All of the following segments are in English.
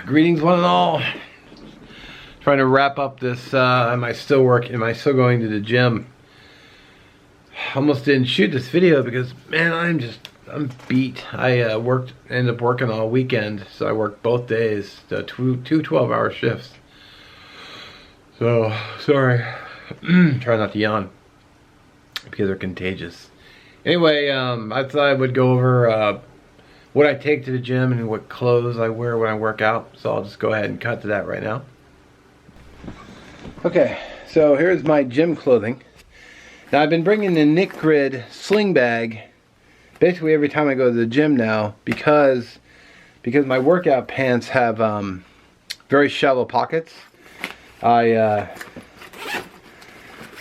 Greetings one and all. Trying to wrap up this, am I still going to the gym? Almost didn't shoot this video because, man, I'm beat. I ended up working all weekend, so I worked both days, two 12-hour shifts. So, sorry. Try not to yawn because they're contagious. Anyway, I thought I would go over what I take to the gym and what clothes I wear when I work out. So I'll just go ahead and cut to that right now. Okay, so here's my gym clothing. Now I've been bringing the Nick Grid sling bag basically every time I go to the gym now because my workout pants have very shallow pockets. I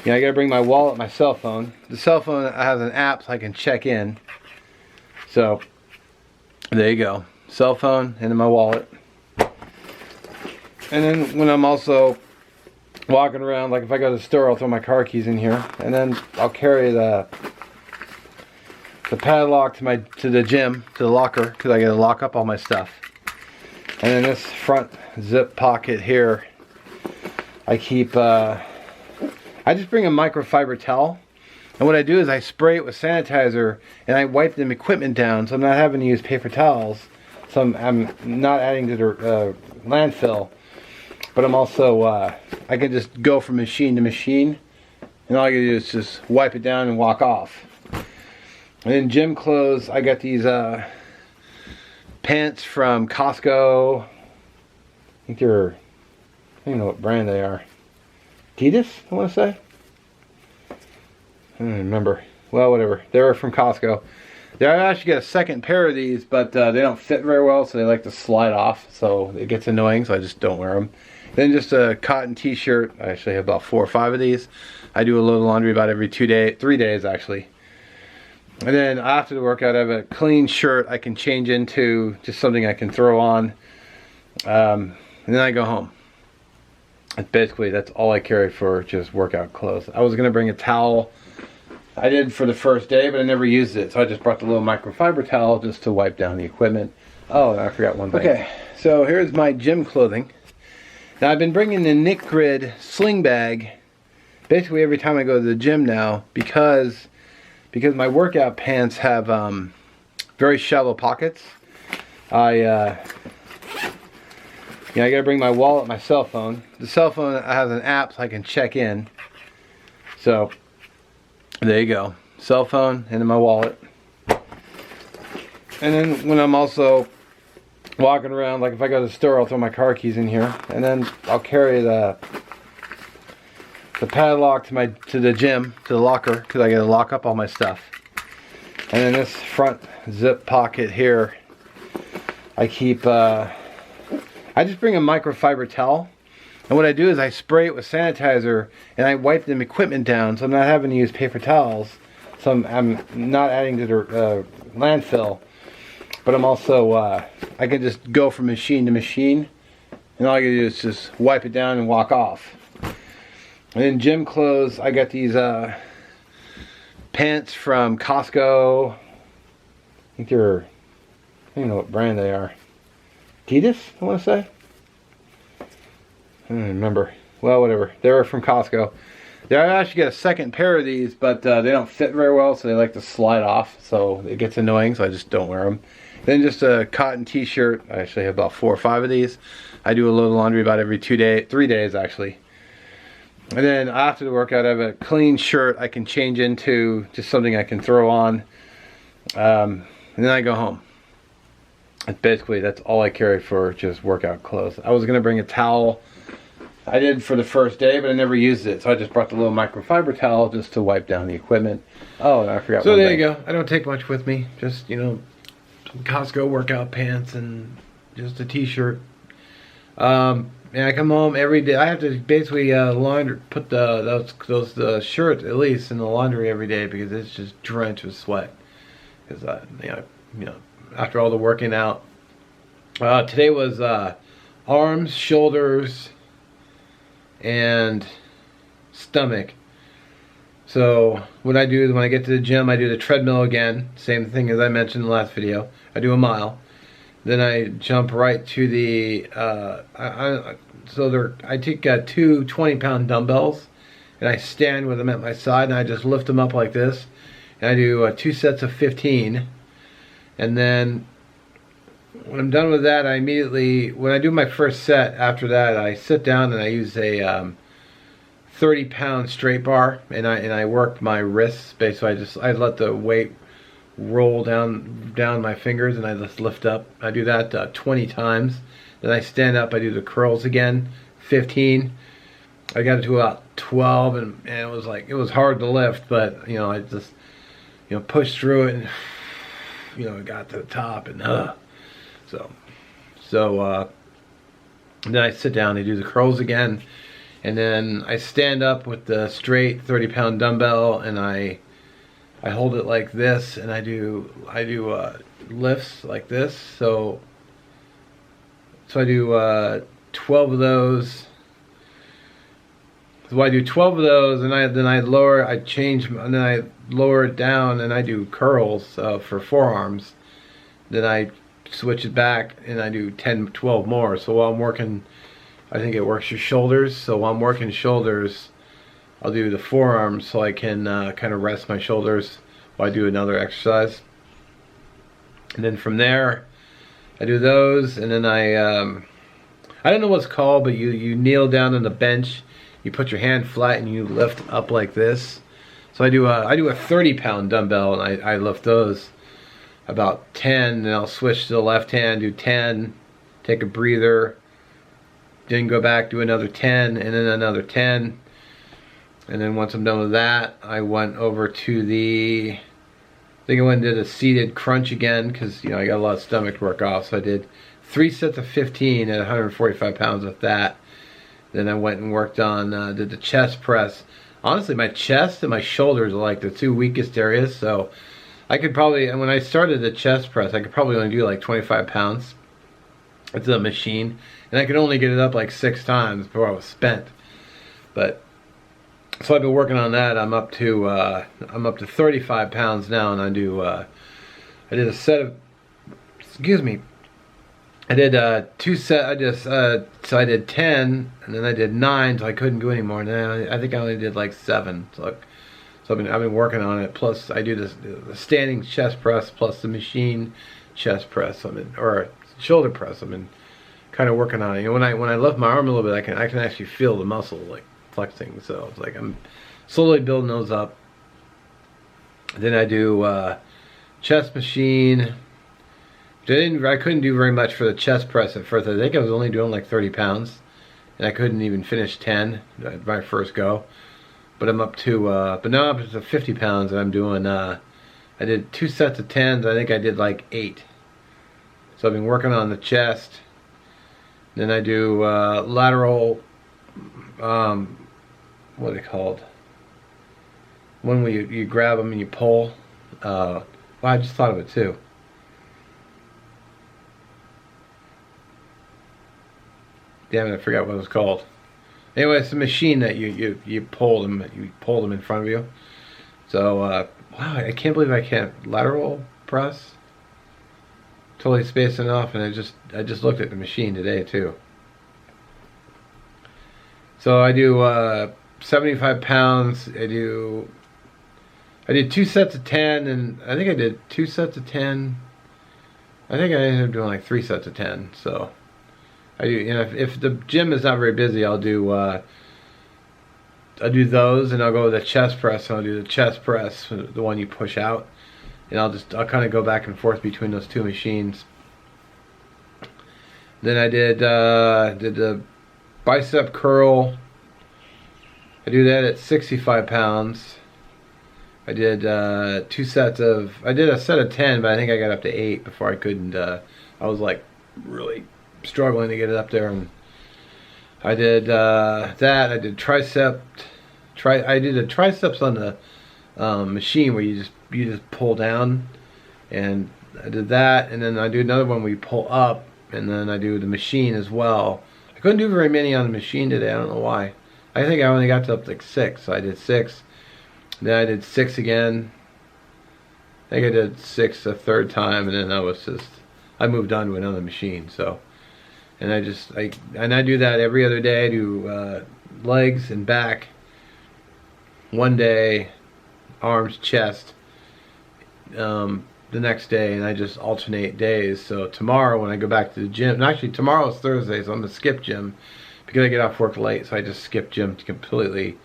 gotta bring my wallet, my cell phone. The cell phone has an app so I can check in. So there you go, cell phone and in my wallet. And then when I'm also walking around, like if I go to the store, I'll throw my car keys in here, and then I'll carry the padlock to the gym, to the locker, because I gotta lock up all my stuff. And then this front zip pocket here, I keep I just bring a microfiber towel, and what I do is I spray it with sanitizer and I wipe the equipment down, so I'm not having to use paper towels. So I'm not adding to the landfill, but I'm also I can just go from machine to machine, and all I gotta do is just wipe it down and walk off. And then gym clothes, I got these pants from Costco. I don't know what brand they are. Adidas, I want to say. I don't remember. Well, whatever. They were from Costco. I actually got a second pair of these, but they don't fit very well, so they like to slide off. So it gets annoying, so I just don't wear them. Then just a cotton t-shirt. I actually have about 4 or 5 of these. I do a load of laundry about every 3 days actually. And then after the workout, I have a clean shirt I can change into, just something I can throw on. And then I go home. That's all I carry for just workout clothes. I was gonna bring a towel. I did for the first day, but I never used it, so I just brought the little microfiber towel just to wipe down the equipment. Oh, and I forgot one thing. Okay, so here's my gym clothing. Now I've been bringing the Nick Grid sling bag basically every time I go to the gym now because my workout pants have very shallow pockets. I gotta bring my wallet, my cell phone. The cell phone has an app so I can check in. So there you go, cell phone and in my wallet. And then when I'm also walking around, like if I go to the store, I'll throw my car keys in here, and then I'll carry the padlock to the gym, to the locker, because I gotta lock up all my stuff. And then this front zip pocket here, I keep I just bring a microfiber towel, and what I do is I spray it with sanitizer and I wipe the equipment down, so I'm not having to use paper towels. So I'm not adding to the landfill, but I'm also I can just go from machine to machine, and all I gotta do is just wipe it down and walk off. And then gym clothes, I got these pants from Costco. I don't know what brand they are. Adidas, I want to say. I don't remember. Well, whatever. They were from Costco. I actually got a second pair of these, but they don't fit very well, so they like to slide off. So it gets annoying, so I just don't wear them. Then just a cotton t-shirt. I actually have about 4 or 5 of these. I do a load of laundry about every 3 days actually. And then after the workout, I have a clean shirt I can change into, just something I can throw on. And then I go home. That's all I carry for just workout clothes. I was gonna bring a towel. I did for the first day, but I never used it, so I just brought the little microfiber towel just to wipe down the equipment. Oh, and I forgot one thing. So there you go. I don't take much with me. Just, some Costco workout pants and just a t-shirt. And I come home every day. I have to basically put those shirts at least in the laundry every day because it's just drenched with sweat. Because after all the working out. Today was arms, shoulders, and stomach. So what I do is when I get to the gym, I do the treadmill again. Same thing as I mentioned in the last video. I do a mile. Then I jump right to the, I take 2 20-pound dumbbells, and I stand with them at my side, and I just lift them up like this, and I do 2 sets of 15, and then when I'm done with that, I immediately, when I do my first set, after that, I sit down and I use a 30-pound straight bar, and I work my wrists. Basically, I let the weight roll down my fingers, and I just lift up. I do that 20 times. Then I stand up. I do the curls again, 15. I got to about 12, and it was hard to lift, but I just pushed through it, and I got to the top, and so then I sit down. I do the curls again, and then I stand up with the straight 30-pound dumbbell, and I hold it like this, and I do lifts like this. So I do 12 of those. So I do 12 of those, and then I lower it down, and I do curls for forearms. Then I switch it back, and I do 10, 12 more. So while I'm working, I think it works your shoulders. So while I'm working shoulders, I'll do the forearms so I can kind of rest my shoulders while I do another exercise. And then from there, I do those, and then I don't know what's called, but you kneel down on the bench, you put your hand flat, and you lift up like this. So I do a 30-pound dumbbell, and I lift those about 10, and I'll switch to the left hand, do 10, take a breather, then go back, do another 10, and then another 10. And then once I'm done with that, I went over to I think I went and did a seated crunch again, because I got a lot of stomach to work off. So I did 3 sets of 15 at 145 pounds with that. Then I went and worked on, did the chest press. Honestly, my chest and my shoulders are like the 2 weakest areas, so I could probably, and when I started the chest press, I could probably only do like 25 pounds. It's a machine, and I could only get it up like 6 times before I was spent. But so I've been working on that. I'm up to 35 pounds now, and I did a set of, excuse me, I did 2 sets. So I did 10, and then I did 9, so I couldn't go anymore. And then I think I only did like 7. So I've been working on it. Plus I do the standing chest press plus the machine chest press. Or shoulder press. I've been kind of working on it. When I lift my arm a little bit, I can actually feel the muscle like flexing. So it's like I'm slowly building those up. Then I do chest machine. I couldn't do very much for the chest press at first. I think I was only doing like 30 pounds, and I couldn't even finish 10 at my first go. But I'm up to, but now I'm up to 50 pounds, and I'm doing, I did 2 sets of 10s. I think I did like 8. So I've been working on the chest. Then I do lateral, what are they called? One where you grab them and you pull. Well, I just thought of it too. Damn it, I forgot what it was called. Anyway, it's a machine that you pull them in front of you. So wow, I can't believe I can't lateral press. Totally spacing off, and I just looked at the machine today too. So I do 75 pounds. I did 2 sets of 10, and I think I did 2 sets of 10. I think I ended up doing like 3 sets of 10. So I do, if the gym is not very busy, I'll do those, and I'll go with the chest press, and I'll do the chest press, the one you push out, and I'll kind of go back and forth between those 2 machines. Then I did the bicep curl. I do that at 65 pounds. I did 2 sets of, I did a set of 10, but I think I got up to 8 before I couldn't, I was like really struggling to get it up there. And I did that. I did I did the triceps on the machine where you just pull down, and I did that, and then I do another one where you pull up, and then I do the machine as well. I couldn't do very many on the machine today. I don't know why. I think I only got to up to like 6. So I did 6. Then I did 6 again. I think I did 6 a third time, and then I was just I moved on to another machine. So, and I do that every other day. I do legs and back one day, arms, chest the next day, and I just alternate days. So tomorrow when I go back to the gym, and actually tomorrow is Thursday, so I'm gonna skip gym because I get off work late, so I just skip gym completely.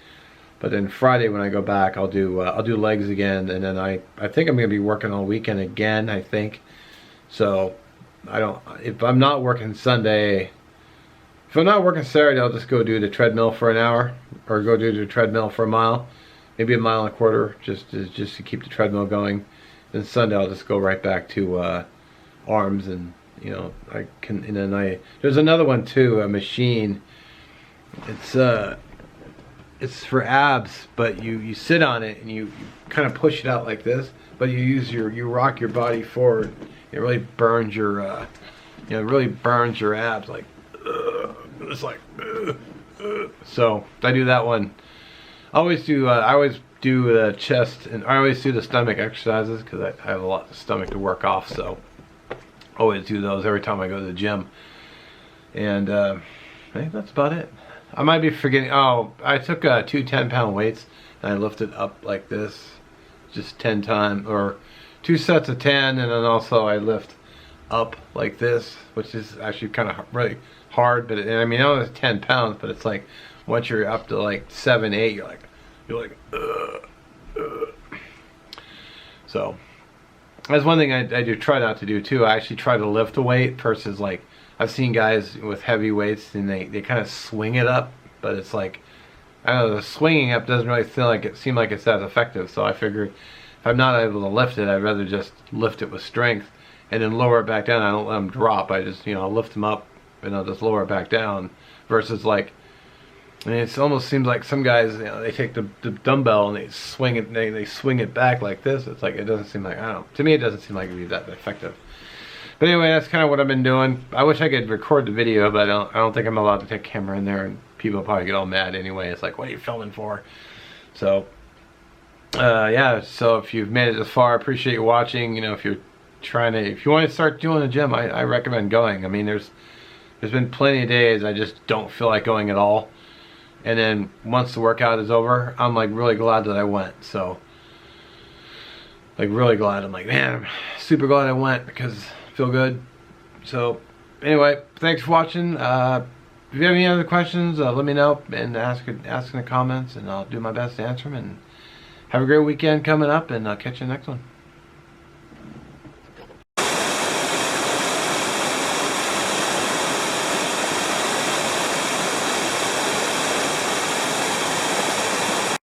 But then Friday when I go back, I'll do legs again, and then I think I'm gonna be working all weekend again. I think so. If I'm not working Sunday, if I'm not working Saturday, I'll just go do the treadmill for an hour, or go do the treadmill for a mile, maybe a mile and a quarter, just to keep the treadmill going. Then Sunday I'll just go right back to arms, and you know I can. And then there's another one too, a machine. It's for abs, but you sit on it and you kind of push it out like this, but you rock your body forward. It really burns your abs, like it's like so I do that one. I always do the chest, and I always do the stomach exercises because I have a lot of stomach to work off, so I always do those every time I go to the gym. And I think that's about it. I might be forgetting. Oh, I took 2 10-pound weights and I lifted up like this, just 10 times, or 2 sets of 10, and then also I lift up like this, which is actually kind of really hard. But I mean, I know it's 10 pounds, but it's like once you're up to like 7, 8, you're like. So that's one thing I do try not to do too. I actually try to lift the weight versus, like, I've seen guys with heavy weights and they kind of swing it up, but it's like, I don't know, the swinging up doesn't really seem like it's that effective. So I figured if I'm not able to lift it, I'd rather just lift it with strength and then lower it back down. I don't let them drop. I just, I'll lift them up and I'll just lower it back down, versus like, I mean, it almost seems like some guys, they take the dumbbell and they swing it, they swing it back like this. It's like, it doesn't seem like, I don't know. To me, it doesn't seem like it'd be that effective. But anyway, that's kind of what I've been doing. I wish I could record the video, but I don't think I'm allowed to take a camera in there, and people probably get all mad anyway. It's like, what are you filming for? So, yeah. So if you've made it this far, I appreciate you watching. If you want to start doing the gym, I recommend going. I mean, there's been plenty of days I just don't feel like going at all. And then once the workout is over, I'm like really glad that I went. So, like, really glad. I'm like, man, I'm super glad I went because I feel good. So, anyway, thanks for watching. If you have any other questions, let me know and ask in the comments, and I'll do my best to answer them. And have a great weekend coming up, and I'll catch you in the next one.